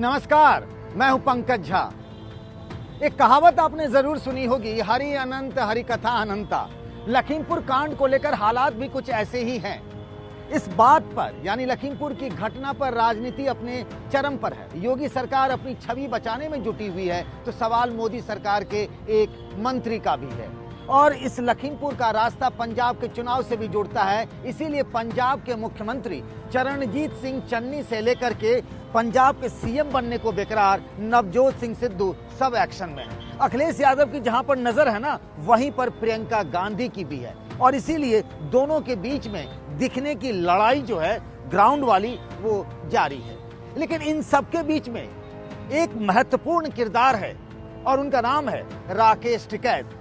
नमस्कार, मैं हूं पंकज झा। एक कहावत आपने जरूर सुनी होगी, हरि अनंत हरि कथा अनंता। लखीमपुर कांड को लेकर हालात भी कुछ ऐसे ही हैं। इस बात पर यानी लखीमपुर की घटना पर राजनीति अपने चरम पर है। योगी सरकार अपनी छवि बचाने में जुटी हुई है तो सवाल मोदी सरकार के एक मंत्री का भी है। और इस लखीमपुर का रास्ता पंजाब के चुनाव से भी जुड़ता है। इसीलिए पंजाब के मुख्यमंत्री चरणजीत सिंह चन्नी से लेकर के पंजाब के सीएम बनने को बेकरार नवजोत सिंह सिद्धू सब एक्शन में है। अखिलेश यादव की जहां पर नजर है ना, वहीं पर प्रियंका गांधी की भी है। और इसीलिए दोनों के बीच में दिखने की लड़ाई जो है ग्राउंड वाली, वो जारी है। लेकिन इन सबके बीच में एक महत्वपूर्ण किरदार है और उनका नाम है राकेश टिकैत।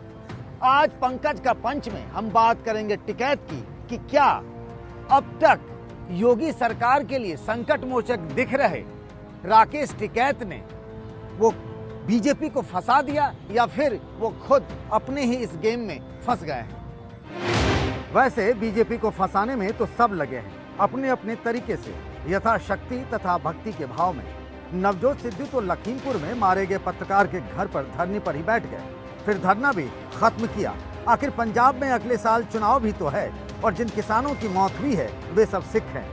आज पंकज का पंच में हम बात करेंगे टिकैत की कि क्या अब तक योगी सरकार के लिए संकट मोचक दिख रहे राकेश टिकैत ने वो बीजेपी को फंसा दिया या फिर वो खुद अपने ही इस गेम में फंस गए हैं। वैसे बीजेपी को फंसाने में तो सब लगे हैं, अपने अपने तरीके से, यथाशक्ति तथा भक्ति के भाव में। नवजोत सिद्धू तो लखीमपुर में मारे गए पत्रकार के घर पर धरने पर ही बैठ गए, फिर धरना भी खत्म किया। आखिर पंजाब में अगले साल चुनाव भी तो है और जिन किसानों की मौत हुई है वे सब सिख हैं।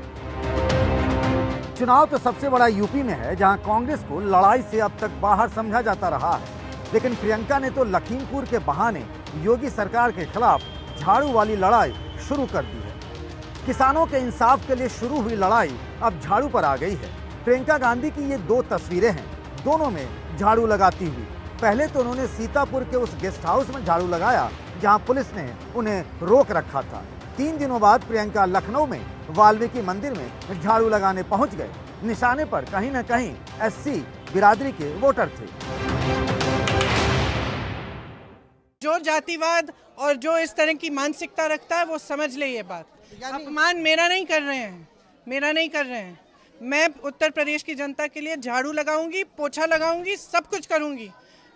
चुनाव तो सबसे बड़ा यूपी में है, जहां कांग्रेस को लड़ाई से अब तक बाहर समझा जाता रहा है। लेकिन प्रियंका ने तो लखीमपुर के बहाने योगी सरकार के खिलाफ झाड़ू वाली लड़ाई शुरू कर दी है। किसानों के इंसाफ के लिए शुरू हुई लड़ाई अब झाड़ू पर आ गई है। प्रियंका गांधी की ये दो तस्वीरें हैं, दोनों में झाड़ू लगाती हुई। पहले तो उन्होंने सीतापुर के उस गेस्ट हाउस में झाड़ू लगाया जहां पुलिस ने उन्हें रोक रखा था। 3 दिनों बाद प्रियंका लखनऊ में वाल्मीकि मंदिर में झाड़ू लगाने पहुंच गए। निशाने पर कहीं न कहीं एससी बिरादरी के वोटर थे। जो जातिवाद और जो इस तरह की मानसिकता रखता है वो समझ ले ये बात। अपमान मेरा नहीं कर रहे हैं, मैं उत्तर प्रदेश की जनता के लिए झाड़ू लगाऊंगी, पोछा लगाऊंगी, सब कुछ करूंगी।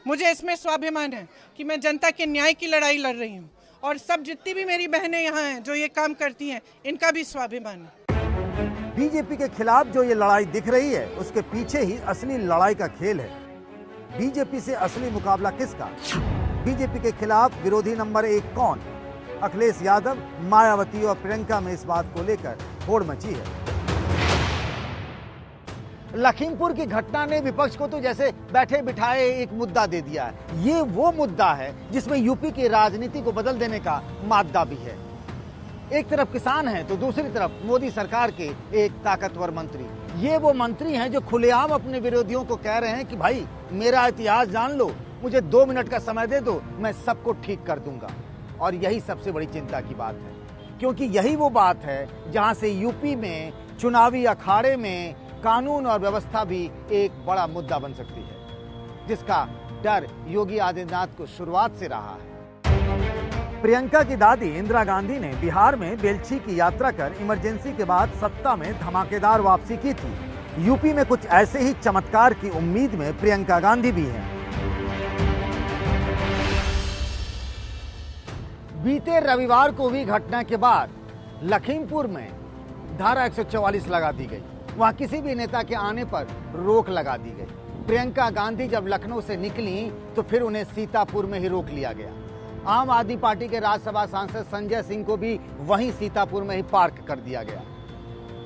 मुझे इसमें स्वाभिमान है कि मैं जनता के न्याय की लड़ाई लड़ रही हूँ और सब जितनी भी मेरी बहनें यहाँ हैं जो ये काम करती हैं, इनका भी स्वाभिमान है। बीजेपी के खिलाफ जो ये लड़ाई दिख रही है, उसके पीछे ही असली लड़ाई का खेल है। बीजेपी से असली मुकाबला किसका? बीजेपी के खिलाफ विरोधी नंबर 1 कौन? अखिलेश यादव, मायावती और प्रियंका में इस बात को लेकर होड़ मची है। लखीमपुर की घटना ने विपक्ष को तो जैसे बैठे बिठाए एक मुद्दा दे दिया है। ये वो मुद्दा है जिसमें यूपी की राजनीति को बदल देने का मादा भी है। एक तरफ किसान हैं तो दूसरी तरफ मोदी सरकार के एक ताकतवर मंत्री। ये वो मंत्री हैं जो खुलेआम अपने विरोधियों को कह रहे हैं कि भाई मेरा इतिहास जान लो, मुझे 2 मिनट का समय दे दो, मैं सबको ठीक कर दूंगा। और यही सबसे बड़ी चिंता की बात है, क्योंकि यही वो बात है जहां से यूपी में चुनावी अखाड़े में कानून और व्यवस्था भी एक बड़ा मुद्दा बन सकती है, जिसका डर योगी आदित्यनाथ को शुरुआत से रहा है। प्रियंका की दादी इंदिरा गांधी ने बिहार में बेलछी की यात्रा कर इमरजेंसी के बाद सत्ता में धमाकेदार वापसी की थी। यूपी में कुछ ऐसे ही चमत्कार की उम्मीद में प्रियंका गांधी भी हैं। बीते रविवार को हुई घटना के बाद लखीमपुर में धारा 144 लगा दी गई। वहां किसी भी नेता के आने पर रोक लगा दी गई। प्रियंका गांधी जब लखनऊ से निकली तो फिर उन्हें सीतापुर में ही रोक लिया गया। आम आदमी पार्टी के राज्यसभा सांसद संजय सिंह को भी वहीं सीतापुर में ही पार्क कर दिया गया।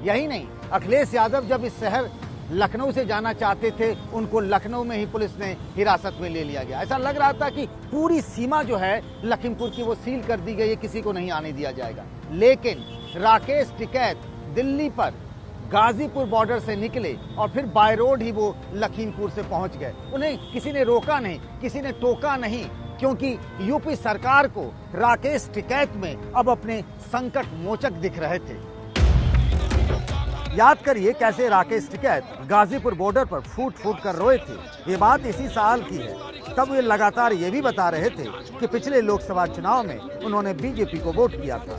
यही नहीं, अखिलेश यादव जब इस शहर लखनऊ से जाना चाहते थे, उनको लखनऊ में ही पुलिस ने हिरासत में ले लिया गया। ऐसा लग रहा था कि पूरी सीमा जो है लखीमपुर की वो सील कर दी गई है, किसी को नहीं आने दिया जाएगा। लेकिन राकेश टिकैत दिल्ली पर गाजीपुर बॉर्डर से निकले और फिर बाय रोड ही वो लखीमपुर से पहुंच गए। उन्हें किसी ने रोका नहीं, किसी ने टोका नहीं, क्योंकि यूपी सरकार को राकेश टिकैत में अब अपने संकट मोचक दिख रहे थे। याद करिए कैसे राकेश टिकैत गाजीपुर बॉर्डर पर फूट फूट कर रोए थे। ये बात इसी साल की है। तब वे लगातार ये भी बता रहे थे कि पिछले लोकसभा चुनाव में उन्होंने बीजेपी को वोट किया था।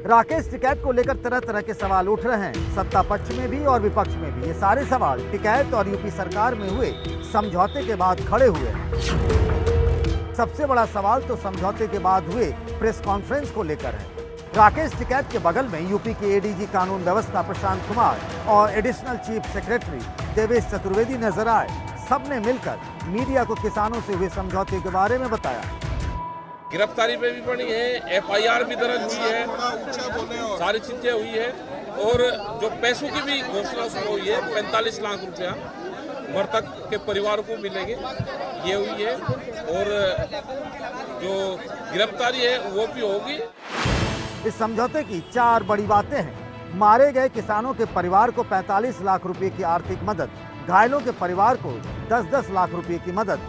राकेश टिकैत को लेकर तरह तरह के सवाल उठ रहे हैं, सत्ता पक्ष में भी और विपक्ष में भी। ये सारे सवाल टिकैत और यूपी सरकार में हुए समझौते के बाद खड़े हुए। सबसे बड़ा सवाल तो समझौते के बाद हुए प्रेस कॉन्फ्रेंस को लेकर है। राकेश टिकैत के बगल में यूपी के एडीजी कानून व्यवस्था प्रशांत कुमार और additional chief secretary Devesh Chaturvedi नजर आए। सबने मिलकर मीडिया को किसानों से हुए समझौते के बारे में बताया। गिरफ्तारी पे भी बनी है, एफआईआर भी दर्ज हुई है, सारी चीजें हुई है और जो पैसों की भी घोषणा शुरू हुई है, 45 लाख रुपया मृतक के परिवार को मिलेंगे, ये हुई है और जो गिरफ्तारी है वो भी होगी। इस समझौते की 4 बड़ी बातें हैं। मारे गए किसानों के परिवार को 45 लाख रुपए की आर्थिक मदद, घायलों के परिवार को 10-10 लाख रुपए की मदद,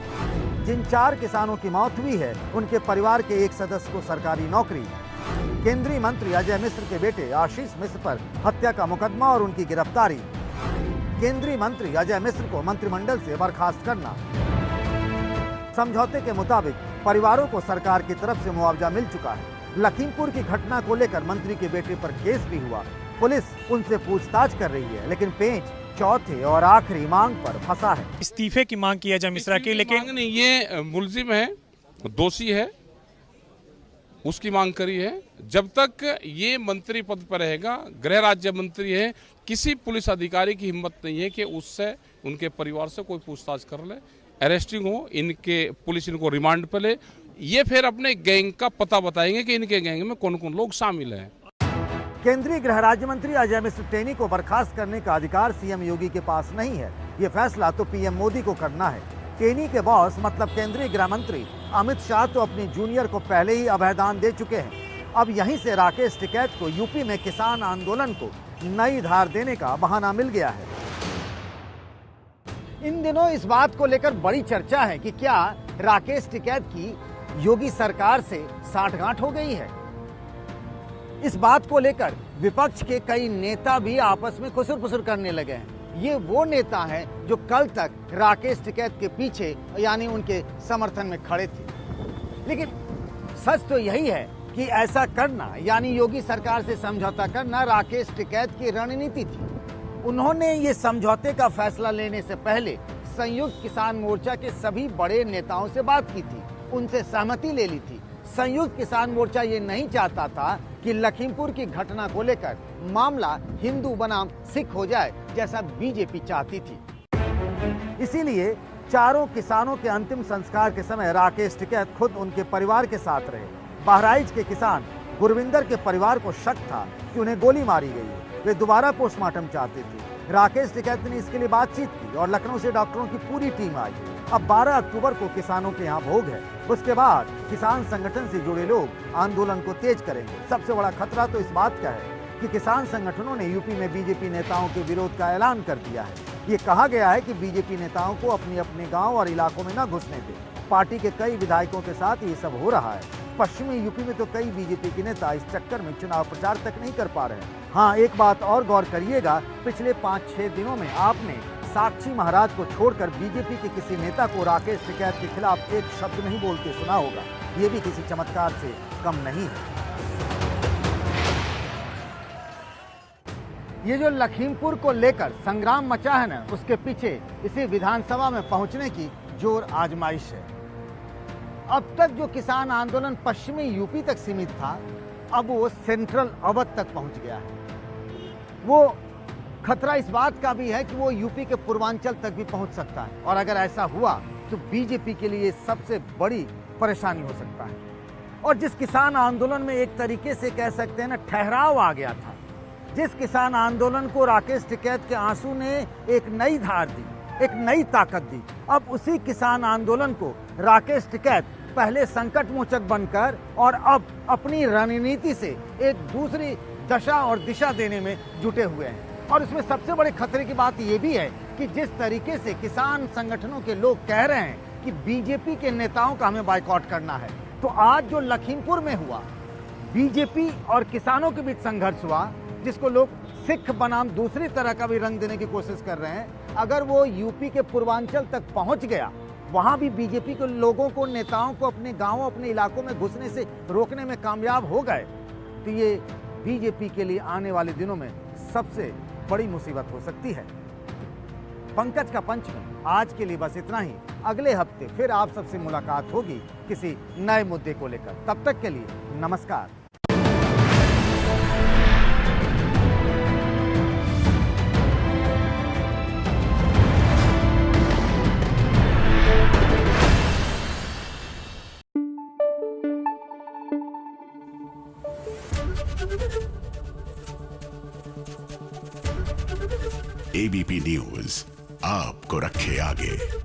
जिन 4 किसानों की मौत हुई है उनके परिवार के एक सदस्य को सरकारी नौकरी, केंद्रीय मंत्री अजय मिश्र के बेटे आशीष मिश्र पर हत्या का मुकदमा और उनकी गिरफ्तारी, केंद्रीय मंत्री अजय मिश्र को मंत्रिमंडल से बर्खास्त करना। समझौते के मुताबिक परिवारों को सरकार की तरफ से मुआवजा मिल चुका है। लखीमपुर की घटना को लेकर मंत्री के बेटे पर केस भी हुआ। पुलिस उनसे पूछताछ कर रही है, लेकिन पेंच चौथे और आखिरी मांग पर फंसा है। इस्तीफे की मांग की है अजय मिश्रा की, लेकिन नहीं, ये मुलजिम है, दोषी है, उसकी मांग करी है। जब तक ये मंत्री पद पर रहेगा, गृह राज्य मंत्री है, किसी पुलिस अधिकारी की हिम्मत नहीं है कि उससे उनके परिवार से कोई पूछताछ कर ले, अरेस्टिंग हो, इनके पुलिस इनको रिमांड पर ले, ये फिर अपने गैंग का पता बताएंगे कि इनके गैंग में कौन कौन लोग शामिल हैं। केंद्रीय गृह राज्य मंत्री अजय मिश्र टेनी को बर्खास्त करने का अधिकार सीएम योगी के पास नहीं है। ये फैसला तो पीएम मोदी को करना है। टेनी के बॉस मतलब केंद्रीय गृह मंत्री अमित शाह तो अपने जूनियर को पहले ही अभयदान दे चुके हैं। अब यहीं से राकेश टिकैत को यूपी में किसान आंदोलन को नई धार देने का बहाना मिल गया है। इन दिनों इस बात को लेकर बड़ी चर्चा है कि क्या राकेश टिकैत की योगी सरकार से साठगांठ हो गई है। इस बात को लेकर विपक्ष के कई नेता भी आपस में खुसुर-फुसुर करने लगे हैं। ये वो नेता हैं जो कल तक राकेश टिकैत के पीछे यानी उनके समर्थन में खड़े थे। लेकिन सच तो यही है कि ऐसा करना यानी योगी सरकार से समझौता करना राकेश टिकैत की रणनीति थी। उन्होंने ये समझौते का फैसला लेने से पहले संयुक्त किसान मोर्चा के सभी बड़े नेताओं से बात की थी, उनसे सहमति ले ली थी। संयुक्त किसान मोर्चा ये नहीं चाहता था कि लखीमपुर की घटना को लेकर मामला हिंदू बनाम सिख हो जाए, जैसा बीजेपी चाहती थी। इसीलिए चारों किसानों के अंतिम संस्कार के समय राकेश टिकैत खुद उनके परिवार के साथ रहे। बहराइच के किसान गुरविंदर के परिवार को शक था कि उन्हें गोली मारी गई है, वे दोबारा पोस्टमार्टम चाहते थे। राकेश टिकैत ने इसके लिए बातचीत की और लखनऊ से डॉक्टरों की पूरी टीम आई। अब 12 अक्टूबर को किसानों के यहाँ भोग है। उसके बाद किसान संगठन से जुड़े लोग आंदोलन को तेज करेंगे। सबसे बड़ा खतरा तो इस बात का है कि किसान संगठनों ने यूपी में बीजेपी नेताओं के विरोध का ऐलान कर दिया है। ये कहा गया है कि बीजेपी नेताओं को अपने अपने गांव और इलाकों में न घुसने दे। पार्टी के कई विधायकों के साथ ये सब हो रहा है। पश्चिमी यूपी में तो कई बीजेपी के नेता इस चक्कर में चुनाव प्रचार तक नहीं कर पा रहे हैं। हाँ, एक बात और गौर करिएगा, पिछले 5-6 दिनों में आपने साक्षी महाराज को छोड़कर बीजेपी के किसी नेता को राकेश टिकैत के खिलाफ एक शब्द नहीं बोलते सुना होगा। ये भी किसी चमत्कार से कम नहीं है। ये जो लखीमपुर को लेकर संग्राम मचा है ना, उसके पीछे इसी विधानसभा में पहुंचने की जोर आजमाइश है। अब तक जो किसान आंदोलन पश्चिमी यूपी तक सीमित था, अब वो सेंट्रल अवध तक पहुंच गया है। वो खतरा इस बात का भी है कि वो यूपी के पूर्वांचल तक भी पहुंच सकता है, और अगर ऐसा हुआ तो बीजेपी के लिए सबसे बड़ी परेशानी हो सकता है। और जिस किसान आंदोलन में एक तरीके से कह सकते हैं ना, ठहराव आ गया था, जिस किसान आंदोलन को राकेश टिकैत के आंसू ने एक नई धार दी, एक नई ताकत दी, अब उसी किसान आंदोलन को राकेश टिकैत पहले संकट मोचक बनकर और अब अपनी रणनीति से एक दूसरी दशा और दिशा देने में जुटे हुए हैं। और इसमें सबसे बड़े खतरे की बात यह भी है कि जिस तरीके से किसान संगठनों के लोग कह रहे हैं कि बीजेपी के नेताओं का हमें बायकॉट करना है, तो आज जो लखीमपुर में हुआ, बीजेपी और किसानों के बीच संघर्ष हुआ, जिसको लोग सिख बनाम दूसरी तरह का भी रंग देने की कोशिश कर रहे हैं, अगर वो यूपी के पूर्वांचल तक पहुंच गया, वहां भी बीजेपी के लोगों को, नेताओं को अपने गांवों, अपने इलाकों में घुसने से रोकने में कामयाब हो गए, तो ये बीजेपी के लिए आने वाले दिनों में सबसे बड़ी मुसीबत हो सकती है। पंकज का पंच में आज के लिए बस इतना ही। अगले हफ्ते फिर आप सबसे मुलाकात होगी किसी नए मुद्दे को लेकर। तब तक के लिए नमस्कार। एबीपी न्यूज आपको रखे आगे।